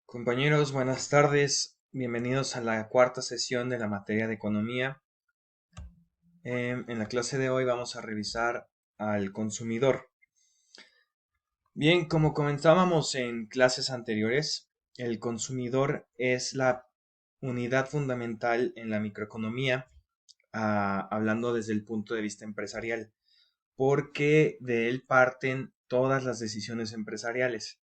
Compañeros, buenas tardes. Bienvenidos a la cuarta sesión de la materia de economía. En la clase de hoy vamos a revisar al consumidor. Bien, como comentábamos en clases anteriores, el consumidor es la unidad fundamental en la microeconomía, hablando desde el punto de vista empresarial, porque de él parten todas las decisiones empresariales.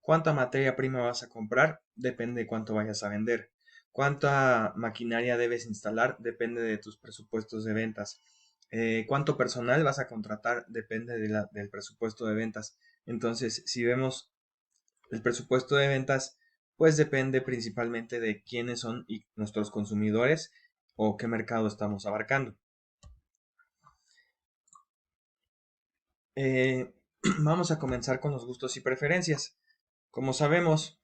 ¿Cuánta materia prima vas a comprar? Depende de cuánto vayas a vender. ¿Cuánta maquinaria debes instalar? Depende de tus presupuestos de ventas. ¿Cuánto personal vas a contratar? Depende del presupuesto de ventas. Entonces, si vemos el presupuesto de ventas, pues depende principalmente de quiénes son nuestros consumidores o qué mercado estamos abarcando. Eh, Vamos a comenzar con los gustos y preferencias. Como sabemos,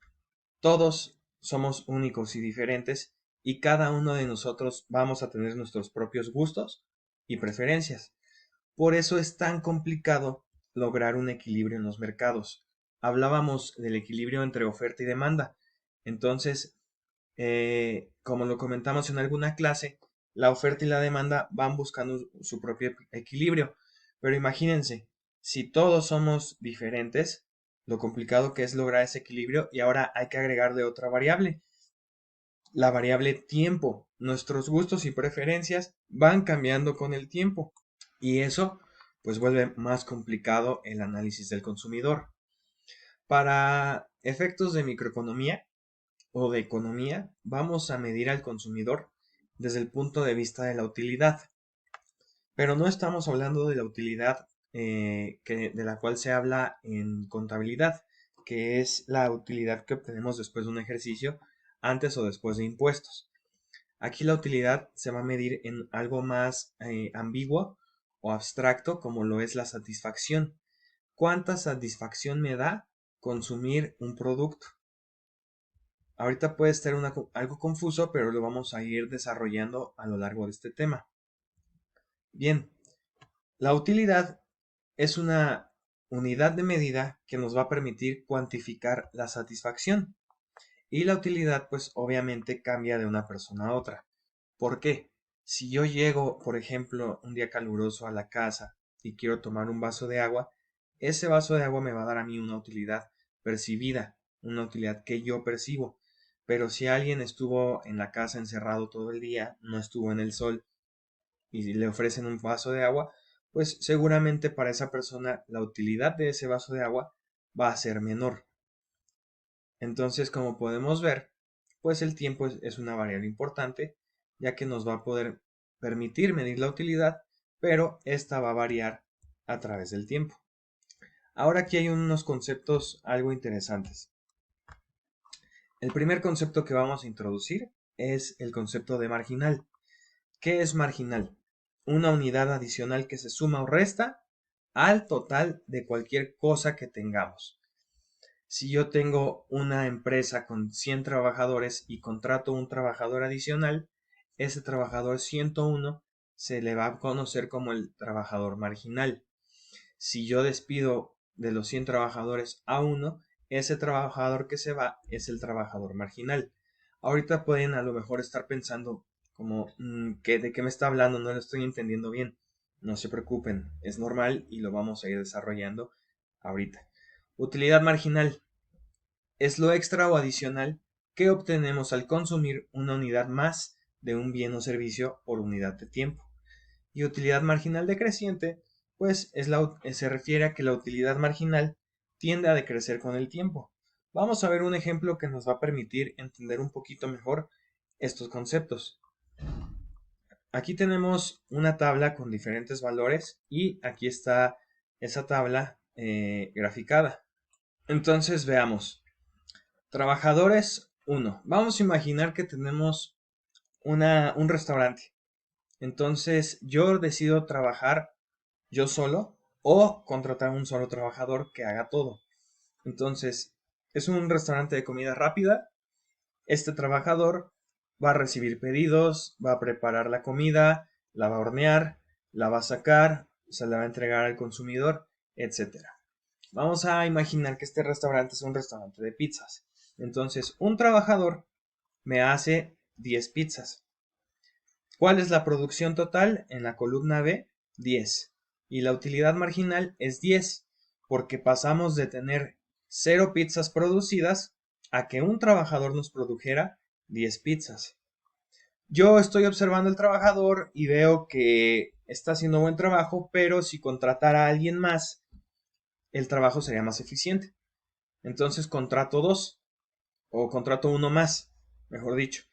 todos somos únicos y diferentes y cada uno de nosotros vamos a tener nuestros propios gustos y preferencias. Por eso es tan complicado lograr un equilibrio en los mercados. Hablábamos del equilibrio entre oferta y demanda. Entonces, como lo comentamos en alguna clase, la oferta y la demanda van buscando su propio equilibrio. Pero imagínense, si todos somos diferentes, lo complicado que es lograr ese equilibrio y ahora hay que agregarle otra variable, la variable tiempo. Nuestros gustos y preferencias van cambiando con el tiempo y eso pues vuelve más complicado el análisis del consumidor. Para efectos de microeconomía, o de economía, vamos a medir al consumidor desde el punto de vista de la utilidad. Pero no estamos hablando de la utilidad de la cual se habla en contabilidad, que es la utilidad que obtenemos después de un ejercicio, antes o después de impuestos. Aquí la utilidad se va a medir en algo más ambiguo o abstracto, como lo es la satisfacción. ¿Cuánta satisfacción me da consumir un producto? Ahorita puede estar algo confuso, pero lo vamos a ir desarrollando a lo largo de este tema. Bien, la utilidad es una unidad de medida que nos va a permitir cuantificar la satisfacción. Y la utilidad, pues obviamente cambia de una persona a otra. ¿Por qué? Si yo llego, por ejemplo, un día caluroso a la casa y quiero tomar un vaso de agua, ese vaso de agua me va a dar a mí una utilidad percibida, una utilidad que yo percibo. Pero si alguien estuvo en la casa encerrado todo el día, no estuvo en el sol y le ofrecen un vaso de agua, pues seguramente para esa persona la utilidad de ese vaso de agua va a ser menor. Entonces, como podemos ver, pues el tiempo es una variable importante, ya que nos va a poder permitir medir la utilidad, pero esta va a variar a través del tiempo. Ahora aquí hay unos conceptos algo interesantes. El primer concepto que vamos a introducir es el concepto de marginal. ¿Qué es marginal? Una unidad adicional que se suma o resta al total de cualquier cosa que tengamos. Si yo tengo una empresa con 100 trabajadores y contrato un trabajador adicional, ese trabajador 101 se le va a conocer como el trabajador marginal. Si yo despido de los 100 trabajadores a uno, ese trabajador que se va es el trabajador marginal. Ahorita pueden a lo mejor estar pensando como, ¿de qué me está hablando? No lo estoy entendiendo bien. No se preocupen, es normal y lo vamos a ir desarrollando ahorita. Utilidad marginal es lo extra o adicional que obtenemos al consumir una unidad más de un bien o servicio por unidad de tiempo. Y utilidad marginal decreciente, pues se refiere a que la utilidad marginal tiende a decrecer con el tiempo. Vamos a ver un ejemplo que nos va a permitir entender un poquito mejor estos conceptos. Aquí tenemos una tabla con diferentes valores y aquí está esa tabla graficada. Entonces veamos. Trabajadores 1. Vamos a imaginar que tenemos un restaurante. Entonces yo decido trabajar yo solo o contratar un solo trabajador que haga todo. Entonces es un restaurante de comida rápida. Este trabajador va a recibir pedidos, va a preparar la comida, la va a hornear, la va a sacar, se la va a entregar al consumidor, etcétera. Vamos a imaginar que este restaurante es un restaurante de pizzas. Entonces, un trabajador me hace 10 pizzas. ¿Cuál es la producción total? En la columna B, 10. Y la utilidad marginal es 10, porque pasamos de tener 0 pizzas producidas a que un trabajador nos produjera 10 pizzas. Yo estoy observando al trabajador y veo que está haciendo buen trabajo, pero si contratara a alguien más, el trabajo sería más eficiente. Entonces contrato 2 o contrato uno más, mejor dicho.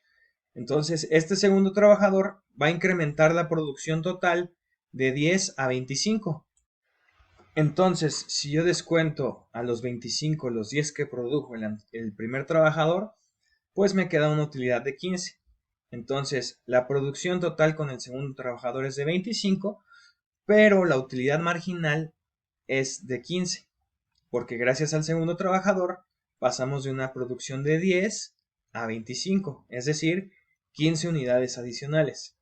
Entonces, este segundo trabajador va a incrementar la producción total de 10 a 25. Entonces, si yo descuento a los 25 los 10 que produjo el primer trabajador, pues me queda una utilidad de 15. Entonces, la producción total con el segundo trabajador es de 25, pero la utilidad marginal es de 15, porque gracias al segundo trabajador pasamos de una producción de 10 a 25, es decir, 15 unidades adicionales.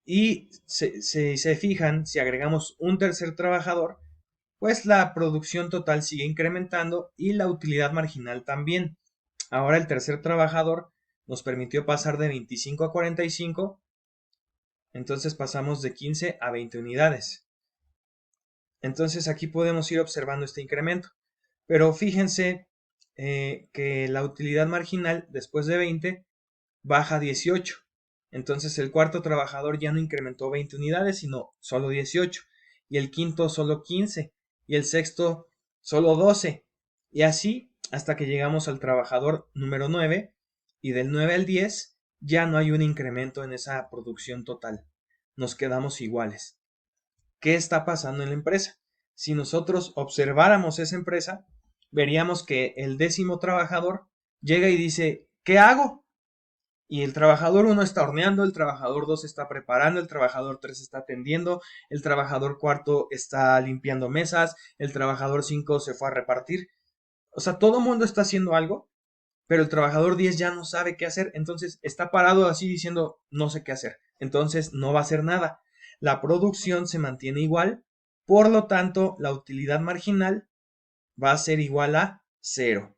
Y si se fijan, si agregamos un tercer trabajador, pues la producción total sigue incrementando y la utilidad marginal también. Ahora el tercer trabajador nos permitió pasar de 25 a 45, entonces pasamos de 15 a 20 unidades. Entonces aquí podemos ir observando este incremento. Pero fíjense que la utilidad marginal después de 20 baja a 18. Entonces el cuarto trabajador ya no incrementó 20 unidades, sino solo 18. Y el quinto solo 15. Y el sexto solo 12. Y así hasta que llegamos al trabajador número 9. Y del 9 al 10 ya no hay un incremento en esa producción total. Nos quedamos iguales. ¿Qué está pasando en la empresa? Si nosotros observáramos esa empresa, veríamos que el 10º trabajador llega y dice, ¿qué hago? Y el trabajador 1 está horneando, el trabajador 2 está preparando, el trabajador 3 está atendiendo, el trabajador 4 está limpiando mesas, el trabajador 5 se fue a repartir. O sea, todo el mundo está haciendo algo, pero el trabajador 10 ya no sabe qué hacer, entonces está parado así diciendo, no sé qué hacer. Entonces no va a hacer nada. La producción se mantiene igual, por lo tanto, la utilidad marginal va a ser igual a 0.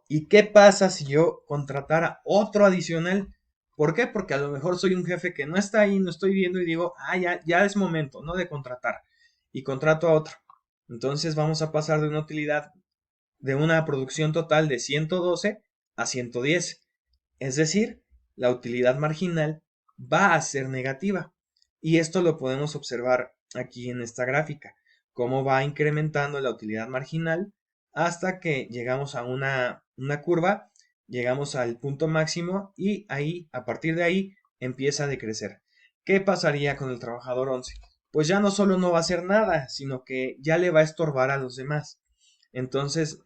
¿Y qué pasa si yo contratara otro adicional? ¿Por qué? Porque a lo mejor soy un jefe que no está ahí, no estoy viendo y digo, ya es momento, ¿no? De contratar. Y contrato a otro. Entonces vamos a pasar de una utilidad, de una producción total de 112 a 110. Es decir, la utilidad marginal va a ser negativa. Y esto lo podemos observar aquí en esta gráfica, cómo va incrementando la utilidad marginal hasta que llegamos a una curva, llegamos al punto máximo y ahí, a partir de ahí, empieza a decrecer. ¿Qué pasaría con el trabajador 11? Pues ya no solo no va a hacer nada, sino que ya le va a estorbar a los demás. Entonces,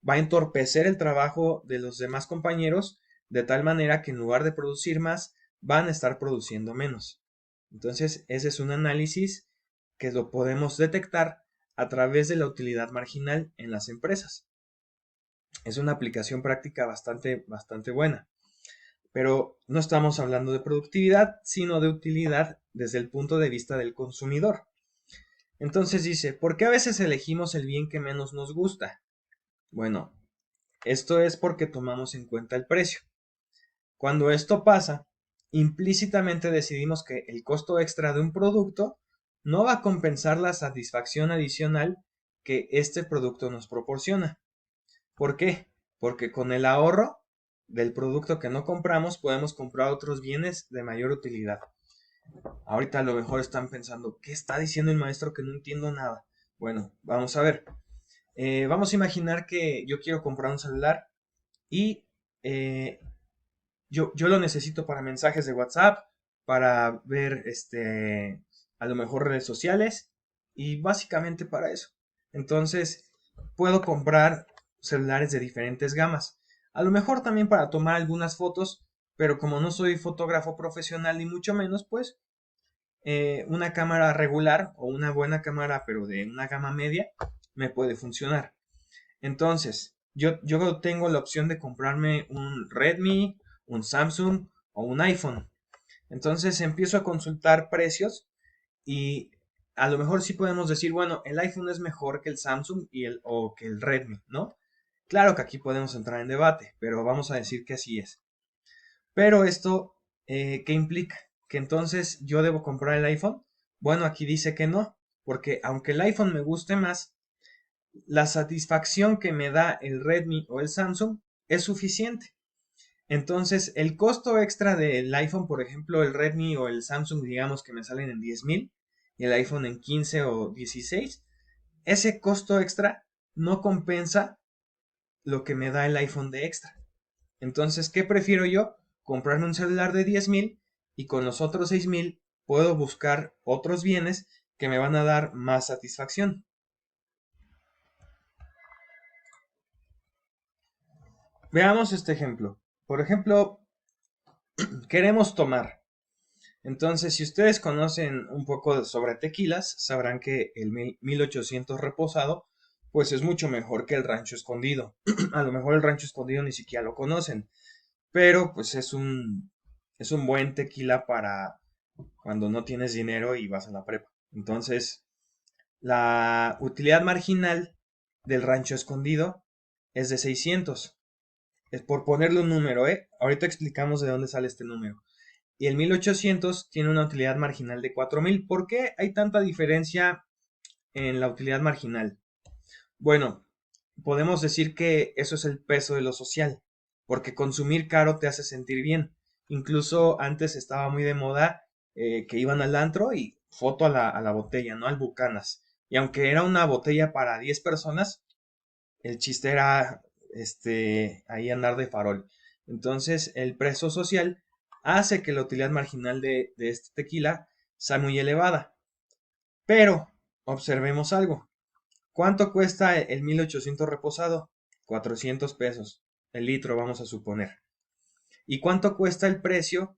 va a entorpecer el trabajo de los demás compañeros de tal manera que en lugar de producir más, van a estar produciendo menos. Entonces, ese es un análisis que lo podemos detectar a través de la utilidad marginal en las empresas. Es una aplicación práctica bastante buena. Pero no estamos hablando de productividad, sino de utilidad desde el punto de vista del consumidor. Entonces dice, ¿por qué a veces elegimos el bien que menos nos gusta? Bueno, esto es porque tomamos en cuenta el precio. Cuando esto pasa, implícitamente decidimos que el costo extra de un producto no va a compensar la satisfacción adicional que este producto nos proporciona. ¿Por qué? Porque con el ahorro del producto que no compramos podemos comprar otros bienes de mayor utilidad. Ahorita a lo mejor están pensando, ¿qué está diciendo el maestro que no entiendo nada? Bueno, vamos a ver. Vamos a imaginar que yo quiero comprar un celular y yo lo necesito para mensajes de WhatsApp, para ver a lo mejor redes sociales y básicamente para eso. Entonces, puedo comprar celulares de diferentes gamas. A lo mejor también para tomar algunas fotos, pero como no soy fotógrafo profesional ni mucho menos, pues una cámara regular o una buena cámara, pero de una gama media, me puede funcionar. Entonces, yo tengo la opción de comprarme un Redmi, un Samsung o un iPhone. Entonces empiezo a consultar precios y a lo mejor sí podemos decir, bueno, el iPhone es mejor que el Samsung o que el Redmi, ¿no? Claro que aquí podemos entrar en debate, pero vamos a decir que así es. Pero esto, ¿qué implica? ¿Que entonces yo debo comprar el iPhone? Bueno, aquí dice que no, porque aunque el iPhone me guste más, la satisfacción que me da el Redmi o el Samsung es suficiente. Entonces, el costo extra del iPhone, por ejemplo, el Redmi o el Samsung, digamos que me salen en 10,000 y el iPhone en 15 o 16, ese costo extra no compensa lo que me da el iPhone de extra. Entonces, ¿qué prefiero yo? Comprarme un celular de 10,000 y con los otros 6,000 puedo buscar otros bienes que me van a dar más satisfacción. Veamos este ejemplo. Por ejemplo, queremos tomar. Entonces, si ustedes conocen un poco sobre tequilas, sabrán que el 1800 reposado, pues es mucho mejor que el rancho escondido. A lo mejor el rancho escondido ni siquiera lo conocen, pero pues es un buen tequila para cuando no tienes dinero y vas a la prepa. Entonces, la utilidad marginal del rancho escondido es de 600. Es por ponerle un número, ¿eh? Ahorita explicamos de dónde sale este número. Y el 1800 tiene una utilidad marginal de 4,000. ¿Por qué hay tanta diferencia en la utilidad marginal? Bueno, podemos decir que eso es el peso de lo social, porque consumir caro te hace sentir bien. Incluso antes estaba muy de moda que iban al antro y foto a la botella, ¿no? Al Bucanas. Y aunque era una botella para 10 personas, el chiste era ahí andar de farol. Entonces, el precio social hace que la utilidad marginal de este tequila sea muy elevada. Pero, observemos algo. ¿Cuánto cuesta el 1800 reposado? 400 pesos. El litro, vamos a suponer. ¿Y cuánto cuesta el precio?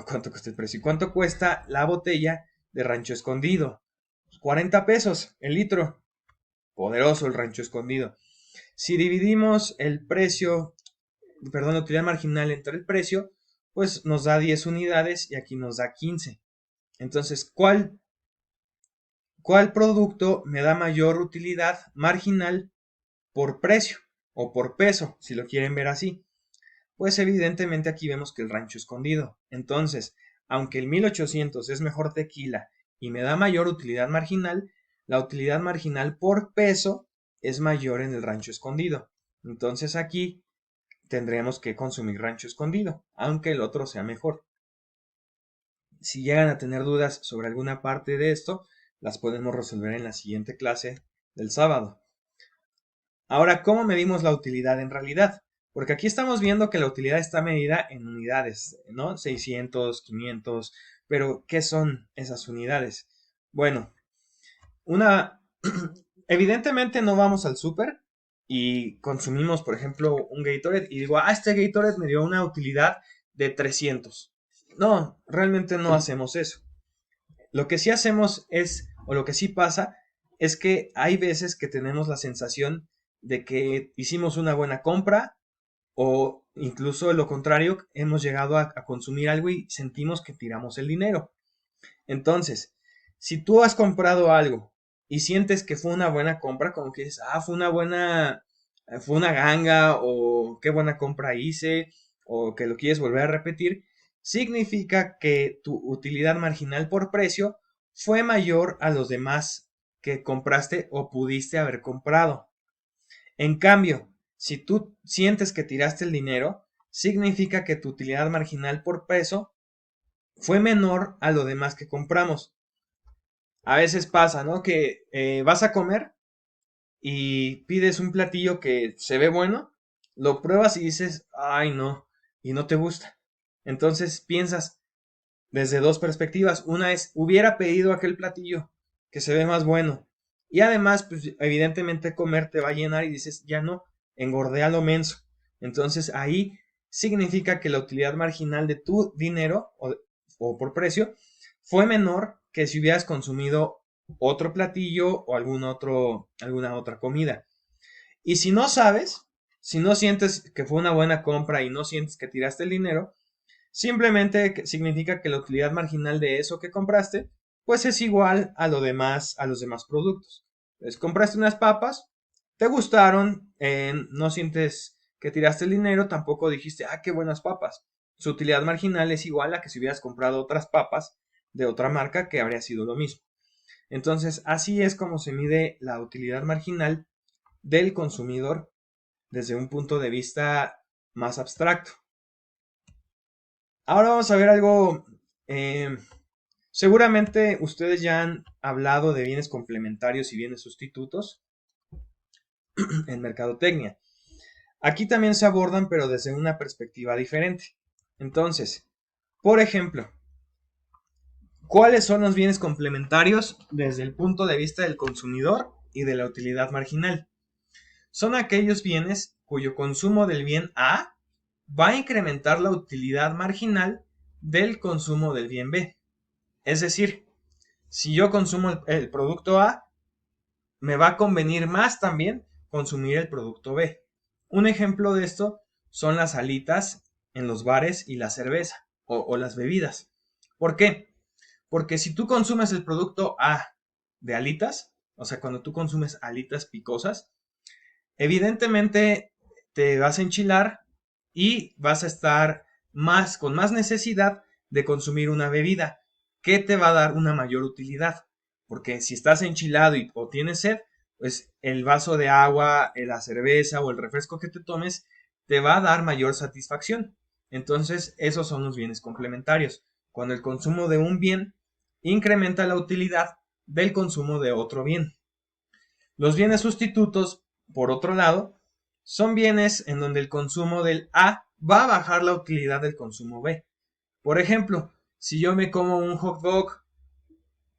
¿Cuánto cuesta el precio? ¿Y cuánto cuesta la botella de Rancho Escondido? 40 pesos el litro. Poderoso el Rancho Escondido. Si dividimos el precio, perdón, la utilidad marginal entre el precio, pues nos da 10 unidades y aquí nos da 15. Entonces, ¿cuál producto me da mayor utilidad marginal por precio o por peso, si lo quieren ver así? Pues evidentemente aquí vemos que el rancho escondido. Entonces, aunque el 1800 es mejor tequila y me da mayor utilidad marginal, la utilidad marginal por peso es mayor en el rancho escondido. Entonces aquí tendremos que consumir rancho escondido, aunque el otro sea mejor. Si llegan a tener dudas sobre alguna parte de esto, las podemos resolver en la siguiente clase del sábado. Ahora, ¿cómo medimos la utilidad en realidad? Porque aquí estamos viendo que la utilidad está medida en unidades, ¿no? 600, 500, pero ¿qué son esas unidades? Bueno, una, evidentemente no vamos al súper y consumimos, por ejemplo, un Gatorade y digo, este Gatorade me dio una utilidad de 300. No, realmente no hacemos eso. Lo que sí hacemos es, o lo que sí pasa, es que hay veces que tenemos la sensación de que hicimos una buena compra o incluso lo contrario, hemos llegado a consumir algo y sentimos que tiramos el dinero. Entonces, si tú has comprado algo y sientes que fue una buena compra, como que dices, fue una ganga o qué buena compra hice o que lo quieres volver a repetir, significa que tu utilidad marginal por precio fue mayor a los demás que compraste o pudiste haber comprado. En cambio, si tú sientes que tiraste el dinero, significa que tu utilidad marginal por peso fue menor a lo demás que compramos. A veces pasa, ¿no? Que vas a comer y pides un platillo que se ve bueno, lo pruebas y dices, ay no, y no te gusta. Entonces piensas desde dos perspectivas. Una es, hubiera pedido aquel platillo que se ve más bueno. Y además, pues evidentemente comer te va a llenar y dices, ya no, engordé a lo menso. Entonces ahí significa que la utilidad marginal de tu dinero o por precio fue menor que si hubieras consumido otro platillo o alguna otra comida. Y si no sabes, si no sientes que fue una buena compra y no sientes que tiraste el dinero, simplemente significa que la utilidad marginal de eso que compraste, pues es igual a los demás productos. Entonces, compraste unas papas, te gustaron, no sientes que tiraste el dinero, tampoco dijiste, ah, qué buenas papas. Su utilidad marginal es igual a que si hubieras comprado otras papas de otra marca que habría sido lo mismo. Entonces, así es como se mide la utilidad marginal del consumidor desde un punto de vista más abstracto. Ahora vamos a ver algo, seguramente ustedes ya han hablado de bienes complementarios y bienes sustitutos en mercadotecnia. Aquí también se abordan, pero desde una perspectiva diferente. Entonces, por ejemplo, ¿cuáles son los bienes complementarios desde el punto de vista del consumidor y de la utilidad marginal? Son aquellos bienes cuyo consumo del bien A va a incrementar la utilidad marginal del consumo del bien B. Es decir, si yo consumo el producto A, me va a convenir más también consumir el producto B. Un ejemplo de esto son las alitas en los bares y la cerveza o las bebidas. ¿Por qué? Porque si tú consumes el producto A de alitas, o sea, cuando tú consumes alitas picosas, evidentemente te vas a enchilar y vas a estar con más necesidad de consumir una bebida que te va a dar una mayor utilidad. Porque si estás enchilado o tienes sed, pues el vaso de agua, la cerveza o el refresco que te tomes te va a dar mayor satisfacción. Entonces, esos son los bienes complementarios. Cuando el consumo de un bien incrementa la utilidad del consumo de otro bien. Los bienes sustitutos, por otro lado, son bienes en donde el consumo del A va a bajar la utilidad del consumo B. Por ejemplo, si yo me como un hot dog,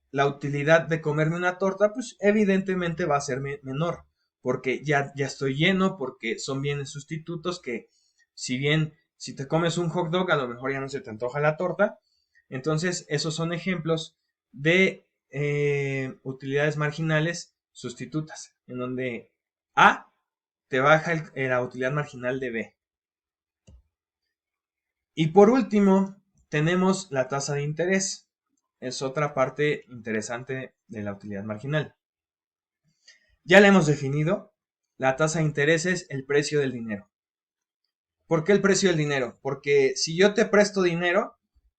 la utilidad de comerme una torta, pues evidentemente va a ser menor, porque ya estoy lleno, porque son bienes sustitutos que, si bien si te comes un hot dog, a lo mejor ya no se te antoja la torta. Entonces, esos son ejemplos de utilidades marginales sustitutas, en donde A te baja la utilidad marginal de B. Y por último, tenemos la tasa de interés. Es otra parte interesante de la utilidad marginal. Ya la hemos definido. La tasa de interés es el precio del dinero. ¿Por qué el precio del dinero? Porque si yo te presto dinero,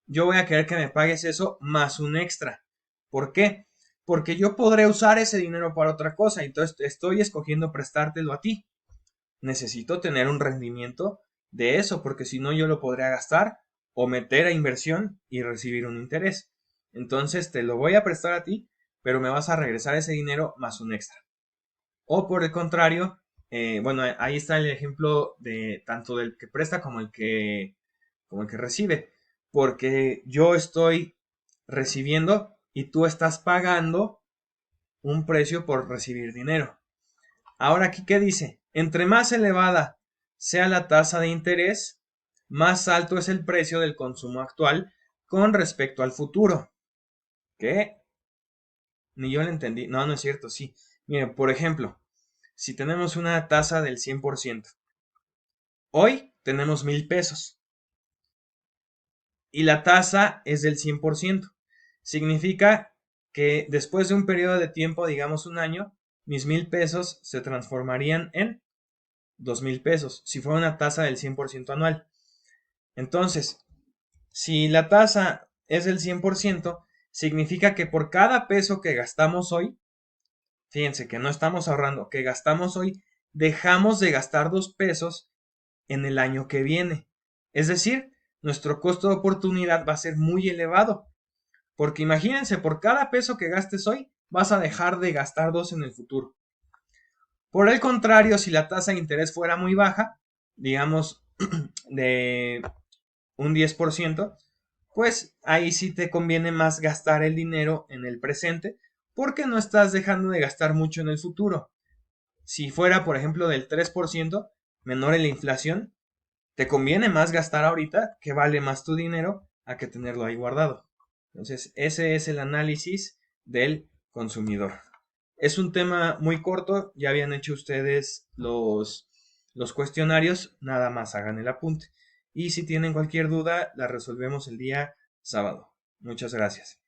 yo voy a querer que me pagues eso más un extra. ¿Por qué? Porque yo podré usar ese dinero para otra cosa. Entonces estoy escogiendo prestártelo a ti. Necesito tener un rendimiento de eso, porque si no yo lo podría gastar o meter a inversión y recibir un interés. Entonces te lo voy a prestar a ti, pero me vas a regresar ese dinero más un extra. O por el contrario, bueno, ahí está el ejemplo de tanto del que presta como el que recibe. Porque yo estoy recibiendo y tú estás pagando un precio por recibir dinero. Ahora aquí, ¿qué dice? Entre más elevada sea la tasa de interés, más alto es el precio del consumo actual con respecto al futuro. ¿Qué? Ni yo lo entendí. No, no es cierto, sí. Miren, por ejemplo, si tenemos una tasa del 100%, hoy tenemos 1,000 pesos y la tasa es del 100%. Significa que después de un periodo de tiempo, digamos un año, mis 1,000 pesos se transformarían en 2,000 pesos, si fuera una tasa del 100% anual. Entonces, si la tasa es del 100%, significa que por cada peso que gastamos hoy, fíjense que no estamos ahorrando, que gastamos hoy, dejamos de gastar 2 pesos en el año que viene. Es decir, nuestro costo de oportunidad va a ser muy elevado. Porque imagínense, por cada peso que gastes hoy, vas a dejar de gastar 2 en el futuro. Por el contrario, si la tasa de interés fuera muy baja, digamos de un 10%, pues ahí sí te conviene más gastar el dinero en el presente porque no estás dejando de gastar mucho en el futuro. Si fuera, por ejemplo, del 3% menor en la inflación, te conviene más gastar ahorita, que vale más tu dinero, a que tenerlo ahí guardado. Entonces, ese es el análisis del consumidor. Es un tema muy corto, ya habían hecho ustedes los cuestionarios, nada más hagan el apunte. Y si tienen cualquier duda, la resolvemos el día sábado. Muchas gracias.